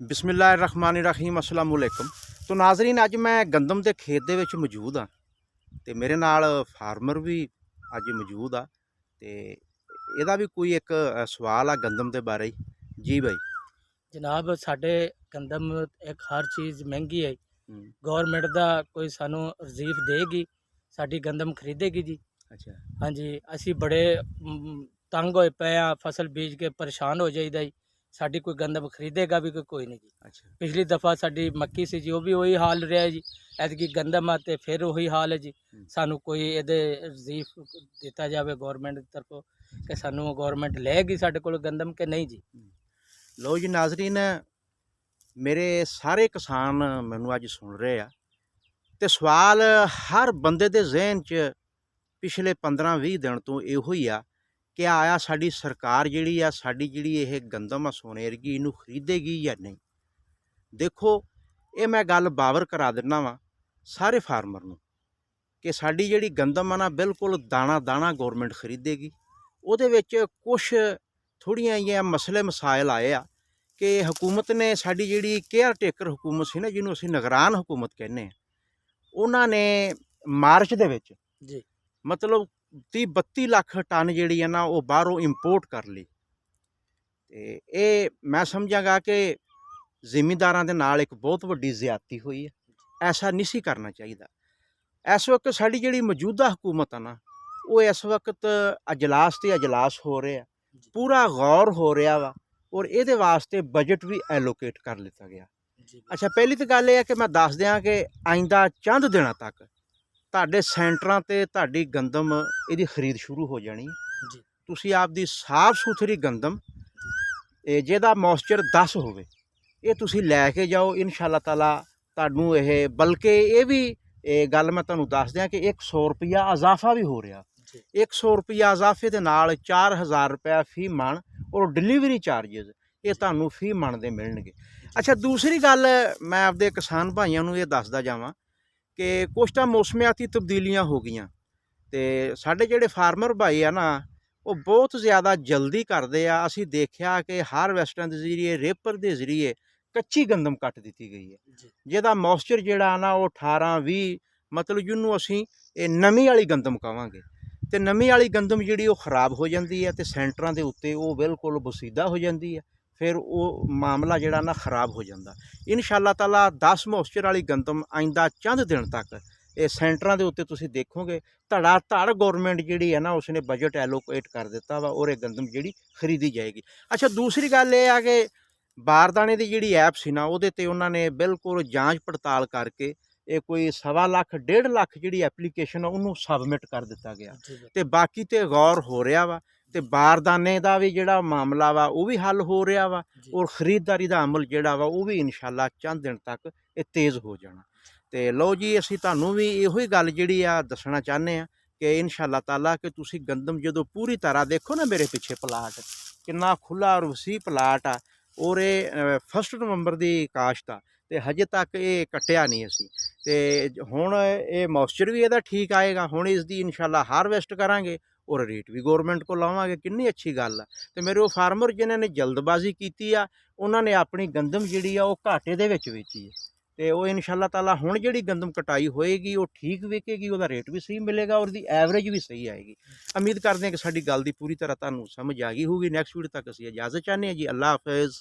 बिस्मिल्लाहिर्रहमानिर्रहीम अस्सलाम वालेकुम। तो नाजरीन, अज मैं गंदम के खेत दे विच मौजूद हाँ तो मेरे नाल फार्मर भी अज मौजूद आ ते इहदा भी कोई एक सवाल आ गंदम के बारे जी भाई। जनाब साढ़े गंदम एक हर चीज़ महंगी है। हम्म, गौरमेंट का कोई सानू रिलीफ देगी, साड़ी गंदम खरीदेगी जी। अच्छा हाँ जी, असी बड़े तंग होए पे हाँ, फसल बीज के परेशान हो जाइदा जी। साड़ी कोई गंदम खरीदेगा भी कोई नहीं जी। अच्छा पिछली दफ़ा साड़ी मक्की सी जी, वो भी वही हाल रहा है जी। ऐतकी गंदम आ ते फिर वही हाल है जी। हम्म, सानू कोई ये रिलीफ दिता जाए गौरमेंट की तरफों कि सानू गौरमेंट लेगी साढ़े को गंदम के नहीं जी। लो जी नाजरीन, मेरे सारे किसान मैनू अज सुन रहे आ ते सवाल हर बंदे दे जहन च पिछले 15-20 दिन तो इहो ही आ कि आया साडी सरकार जिहड़ी आ साडी जिहड़ी ये गंदम आ सोने वर्गी इनू खरीदेगी या नहीं। देखो, ये मैं गल बावर करा दिना वा सारे फार्मर नूं कि साडी जिहड़ी गंदम आ ना बिल्कुल दाना दाना गौरमेंट खरीदेगी। ਉਹਦੇ ਵਿੱਚ ਕੁਛ ਥੋੜ੍ਹੀਆਂ ਜਿਹੀਆਂ ਮਸਲੇ ਮਸਾਇਲ ਆਏ ਆ ਕਿ ਹਕੂਮਤ ਨੇ ਸਾਡੀ ਜਿਹੜੀ ਕੇਅਰ ਟੇਕਰ ਹਕੂਮਤ ਸੀ ਨਾ, ਜਿਹਨੂੰ ਅਸੀਂ ਨਿਗਰਾਨ ਹਕੂਮਤ ਕਹਿੰਦੇ ਆ, ਉਹਨਾਂ ਨੇ ਮਾਰਚ ਦੇ ਵਿੱਚ जी ਮਤਲਬ 30-32 ਲੱਖ ਟਨ ਜਿਹੜੀ ਆ ਨਾ ਉਹ ਬਾਹਰੋਂ ਇੰਪੋਰਟ ਕਰ ਲਈ। ਤੇ ਇਹ ਮੈਂ ਸਮਝਾਂਗਾ ਕਿ ਜ਼ਿਮੀਂਦਾਰਾਂ ਦੇ ਨਾਲ ਇੱਕ ਬਹੁਤ ਵੱਡੀ ਜ਼ਿਆਦਤੀ ਹੋਈ ਹੈ। ਐਸਾ ਨਹੀਂ ਸੀ ਕਰਨਾ ਚਾਹੀਦਾ। ਇਸ ਵਕਤ ਸਾਡੀ ਜਿਹੜੀ ਮੌਜੂਦਾ ਹਕੂਮਤ ਆ ਨਾ, ਉਹ ਇਸ ਵਕਤ ਅਜਲਾਸ ਤੇ ਅਜਲਾਸ ਹੋ ਰਹੇ ਆ, जी ਪੂਰਾ ਗੌਰ ਹੋ ਰਿਹਾ ਵਾ ਔਰ ਇਹਦੇ ਵਾਸਤੇ ਬਜਟ ਵੀ ਐਲੋਕੇਟ ਕਰ ਲਿੱਤਾ ਗਿਆ। जी ਅੱਛਾ, ਪਹਿਲੀ ਤਾਂ ਗੱਲ ਇਹ ਹੈ ਕਿ ਮੈਂ ਦੱਸ ਦਿਆਂ ਕਿ ਆਇੰਦਾ ਚੰਦ ਦਿਨਾਂ ਤੱਕ ਤੁਹਾਡੇ ਸੈਂਟਰਾਂ ਤੇ ਤੁਹਾਡੀ ਗੰਦਮ ਇਹਦੀ ਖਰੀਦ ਸ਼ੁਰੂ ਹੋ ਜਾਣੀ ਹੈ। जी ਤੁਸੀਂ ਆਪਦੀ ਸਾਫ ਸੁਥਰੀ ਗੰਦਮ ਜਿਹਦਾ ਮੌਇਸਚਰ 10 ਹੋਵੇ ਇਹ ਤੁਸੀਂ ਲੈ ਕੇ ਜਾਓ। ਇਨਸ਼ਾ ਅੱਲਾਹ ਤਾਲਾ ਤੁਹਾਨੂੰ ਇਹ, ਬਲਕਿ ਇਹ ਵੀ ਗੱਲ ਮੈਂ ਤੁਹਾਨੂੰ ਦੱਸ ਦਿਆਂ ਕਿ 100 ਰੁਪਈਆ ਇਜ਼ਾਫਾ ਵੀ ਹੋ ਰਿਹਾ। जी 100 ਰੁਪਈਆ ਇਜ਼ਾਫੇ ਦੇ ਨਾਲ 4000 ਰੁਪਇਆ ਫੀ ਮਣ ਔਰ ਡਿਲੀਵਰੀ ਚਾਰਜਸ ਇਹ ਤੁਹਾਨੂੰ ਫੀ ਮਣ ਦੇ ਮਿਲਣਗੇ। ਅੱਛਾ, ਦੂਸਰੀ ਗੱਲ ਮੈਂ ਆਪਦੇ ਕਿਸਾਨ ਭਾਈਆਂ ਨੂੰ ਇਹ ਦੱਸਦਾ ਜਾਵਾਂ ਕਿ ਕੁਛ ਤਾਂ ਮੌਸਮਿਆਤੀ ਤਬਦੀਲੀਆਂ ਹੋ ਗਈਆਂ ਤੇ ਸਾਡੇ ਜਿਹੜੇ ਫਾਰਮਰ ਭਾਈ ਆ ਨਾ, ਉਹ ਬਹੁਤ ਜ਼ਿਆਦਾ ਜਲਦੀ ਕਰਦੇ ਆ। ਅਸੀਂ ਦੇਖਿਆ ਕਿ ਹਾਰਵੈਸਟਾਂ ਦੇ ਜ਼ਰੀਏ, ਰੇਪਰ ਦੇ ਜ਼ਰੀਏ ਕੱਚੀ ਗੰਦਮ ਕੱਟ ਦਿੱਤੀ ਗਈ ਹੈ, जी ਜਿਹਦਾ ਮੌਇਸਚਰ ਜਿਹੜਾ ਨਾ ਉਹ 18-20, ਮਤਲਬ ਜਿਹਨੂੰ ਅਸੀਂ ਇਹ ਨਮੀ ਵਾਲੀ ਗੰਦਮ ਕਹਾਂਗੇ। ਤੇ ਨਮੀ ਵਾਲੀ ਗੰਦਮ ਜਿਹੜੀ ਉਹ ਖਰਾਬ ਹੋ ਜਾਂਦੀ ਹੈ ਤੇ ਸੈਂਟਰਾਂ ਦੇ ਉੱਤੇ ਉਹ ਬਿਲਕੁਲ ਬਸੀਦਾ ਹੋ ਜਾਂਦੀ ਹੈ। ਫਿਰ ਉਹ ਮਾਮਲਾ ਜਿਹੜਾ ਨਾ ਖਰਾਬ ਹੋ ਜਾਂਦਾ। ਇਨਸ਼ਾ ਅੱਲਾਹ ਤਾਲਾ 10 ਮੌਇਸਚਰ ਵਾਲੀ ਗੰਦਮ ਆਇੰਦਾ ਚੰਦ ਦਿਨ ਤੱਕ ਇਹ ਸੈਂਟਰਾਂ ਦੇ ਉੱਤੇ ਤੁਸੀਂ ਦੇਖੋਗੇ ਧੜਾ ਧੜ ਗੌਰਮੈਂਟ ਜਿਹੜੀ ਹੈ ਨਾ ਉਸਨੇ ਬਜਟ ਐਲੋਕੇਟ ਕਰ ਦਿੱਤਾ ਵਾ ਔਰ ਇਹ ਗੰਦਮ ਜਿਹੜੀ ਖਰੀਦੀ ਜਾਏਗੀ। ਅੱਛਾ, ਦੂਸਰੀ ਗੱਲ ਇਹ ਆ ਕਿ ਬਾਰਦਾਨੇ ਦੀ ਜਿਹੜੀ ਐਪ ਸੀ ਨਾ, ਉਹਦੇ ਤੇ ਉਹਨਾਂ ਨੇ ਬਿਲਕੁਲ ਜਾਂਚ ਪੜਤਾਲ ਕਰਕੇ ਇਹ ਕੋਈ 1.25 ਲੱਖ 1.5 ਲੱਖ ਜਿਹੜੀ ਐਪਲੀਕੇਸ਼ਨ ਆ ਉਹਨੂੰ ਸਬਮਿਟ ਕਰ ਦਿੱਤਾ ਗਿਆ जी ਤੇ ਬਾਕੀ ਤੇ ਗੌਰ ਹੋ ਰਿਹਾ ਵਾ ਤੇ ਬਾਰਦਾਨੇ ਦਾ ਵੀ ਜਿਹੜਾ ਮਾਮਲਾ ਵਾ ਉਹ ਵੀ ਹੱਲ ਹੋ ਰਿਹਾ ਵਾ जी ਔਰ ਖਰੀਦਦਾਰੀ ਦਾ ਅਮਲ ਜਿਹੜਾ ਵਾ ਉਹ ਵੀ ਇਨਸ਼ਾਅੱਲਾ ਚੰਦ ਦਿਨ ਤੱਕ ਇਹ ਤੇਜ਼ ਹੋ ਜਾਣਾ। ਤੇ ਲਓ ਜੀ, ਅਸੀਂ ਤੁਹਾਨੂੰ ਵੀ ਇਹੋ ਹੀ ਗੱਲ ਜਿਹੜੀ ਆ ਦੱਸਣਾ ਚਾਹੁੰਦੇ ਆ ਕਿ ਇਨਸ਼ਾਅੱਲਾ ਤਾਲਾ ਕਿ ਤੁਸੀਂ ਗੰਦਮ ਜਦੋਂ ਪੂਰੀ ਤਰ੍ਹਾਂ ਦੇਖੋ ਨਾ, ਮੇਰੇ ਪਿੱਛੇ ਪਲਾਟ ਕਿੰਨਾ ਖੁੱਲ੍ਹਾ ਔਰ ਵਸੀਹ ਪਲਾਟ ਆ ਔਰ ਇਹ 1 ਨਵੰਬਰ ਦੀ ਕਾਸ਼ਤ ਆ ਤੇ ਹਜੇ ਤੱਕ ਇਹ ਕੱਟਿਆ ਨਹੀਂ ਅਸੀਂ। ਤੇ ਹੁਣ ਇਹ ਮੌਇਸਚਰ ਵੀ ਇਹਦਾ ਠੀਕ ਆਏਗਾ। ਹੁਣ ਇਸ ਦੀ ਇਨਸ਼ਾਅੱਲਾ ਹਾਰਵੈਸਟ ਕਰਾਂਗੇ ਔਰ ਰੇਟ ਵੀ ਗੌਰਮੈਂਟ ਕੋਲ ਲਾਵਾਂਗੇ। ਕਿੰਨੀ ਅੱਛੀ ਗੱਲ ਆ। ਤੇ ਮੇਰੇ ਉਹ ਫਾਰਮਰ ਜਿਨ੍ਹਾਂ ਨੇ ਜਲਦਬਾਜ਼ੀ ਕੀਤੀ ਆ, ਉਹਨਾਂ ਨੇ ਆਪਣੀ ਗੰਦਮ ਜਿਹੜੀ ਆ ਉਹ ਘਾਟੇ ਦੇ ਵਿੱਚ ਵੇਚੀ ਹੈ ਤੇ ਉਹ ਇਨਸ਼ਾਅੱਲਾ ਤਾਲਾ ਹੁਣ ਜਿਹੜੀ ਗੰਦਮ ਕਟਾਈ ਹੋਏਗੀ ਉਹ ਠੀਕ ਵਿਕੇਗੀ, ਉਹਦਾ ਰੇਟ ਵੀ ਸਹੀ ਮਿਲੇਗਾ ਔਰ ਦੀ ਐਵਰੇਜ ਵੀ ਸਹੀ ਆਏਗੀ। ਉਮੀਦ ਕਰਦੇ ਹਾਂ ਕਿ ਸਾਡੀ ਗੱਲ ਦੀ ਪੂਰੀ ਤਰ੍ਹਾਂ ਤੁਹਾਨੂੰ ਸਮਝ ਆ ਗਈ ਹੋਊਗੀ। ਨੈਕਸਟ ਵੀਡੀਓ ਤੱਕ ਅਸੀਂ ਇਜਾਜ਼ਤ ਚਾਹੁੰਦੇ ਹਾਂ ਜੀ। ਅੱਲਾ ਹਾਫਿਜ਼।